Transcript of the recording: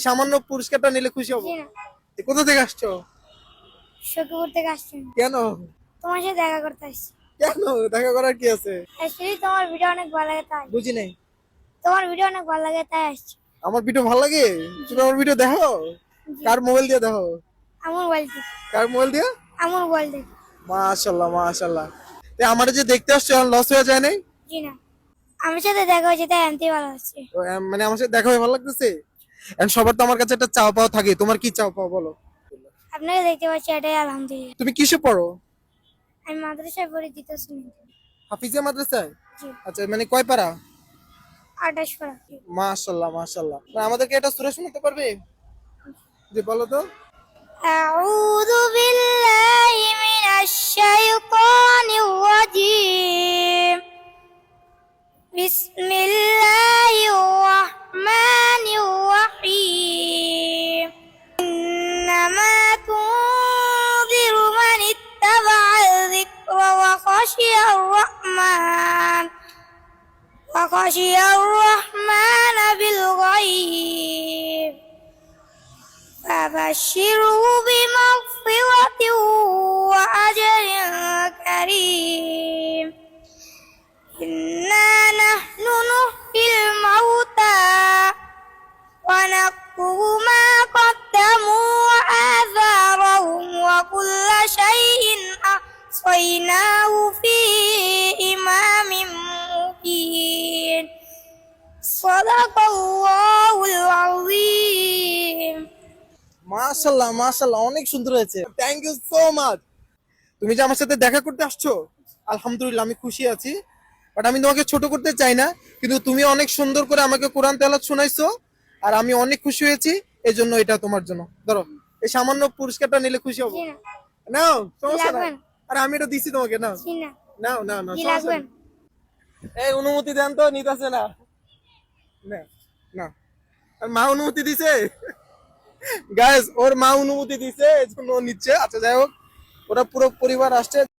এই সামান্য পুরস্কারটা নিলে খুশি হব? জি না। কোথা থেকে আসছো? সখীপুর থেকে আসছি। কেন? তোমার সাথে দেখা করতে আসছি। কেন দেখা করার কি আছে? অ্যাকচুয়ালি তোমার ভিডিও অনেক ভালো লাগে তাই। বুঝি নাই। তোমার ভিডিও অনেক ভালো লাগে তাই আসছি। আমার ভিডিও ভালো লাগে? তুমি আমার ভিডিও দেখো? কার মোবাইল দিয়ে দেখো? আমার মোবাইল থেকে। কার মোবাইল দিয়ে? আমার মোবাইল থেকে। মাশাআল্লাহ মাশাআল্লাহ। আমার যে দেখতে আসছো লস হয়ে যায় নাই? জি না। আমার সাথে দেখা হয়েছে তাই আনতে ভালো হচ্ছে। মানে আমার সাথে দেখা হয়ে ভালো লাগতেছে। এখন সবার তো আমার কাছে একটা চাও পাওয়া থাকে, তোমার কি চাও পাওয়া বলো? আপনাকে দেখতে পাচ্ছি এটাই আলহামদুলিল্লাহ। তুমি কিসে পড়ো? আমি মাদ্রাসায় পড়ি দ্বিতীয় শ্রেণীতে। হাফিজিয়া মাদ্রাসায়? জি। আচ্ছা মানে কয় পারা? 28 পারা। মাশাআল্লাহ মাশাআল্লাহ। আমাদেরকে একটা সূরা শোনাতে পারবে? জি বলো তো। أعوذ بالله من الشيطان الرجيم بسم الله الرحمن الرحيم إنما تنذر من اتبع الذكر وخشي الرحمن بالغيب فبشره بمغفرة وأجر كريم إنا نحن نحيي الموتى ونكتب ما قدموا وآثارهم وكل شيء أحصيناه في إمام مبين صدق الله العظيم. মাশাআল্লাহ মাশাআল্লাহ, অনেক সুন্দর হয়েছে। Thank you so much. তুমি যে আমার সাথে দেখা করতে আসছো, আলহামদুলিল্লাহ আমি খুশি আছি। বাট আমি তোমাকে ছোট করতে চাই না, কিন্তু তুমি অনেক সুন্দর করে আমাকে কোরআন তেলাওয়াত শোনাইছো, আর আমি অনেক খুশি হয়েছি। এই জন্য এটা তোমার জন্য। ধরো, এই সামান্য পুরস্কারটা নিলে খুশি হব? জি না। নাও, সমস্যা লাগবে নাই। না। আরে আমি এটা দিছি তোমাকে, নাও জি না। নাও নাও নাও, জি সমস্যা লাগবে নাই। না। এই অনুমতি দেন তো, নিতেছে না। না না, আর মা অনুমতি দিছে। গাইস, ওর মা অনুমতি দিছে, এজন্য ও নিচ্ছে। আচ্ছা যাই হোক, ওরা পুরো পরিবার আসছে।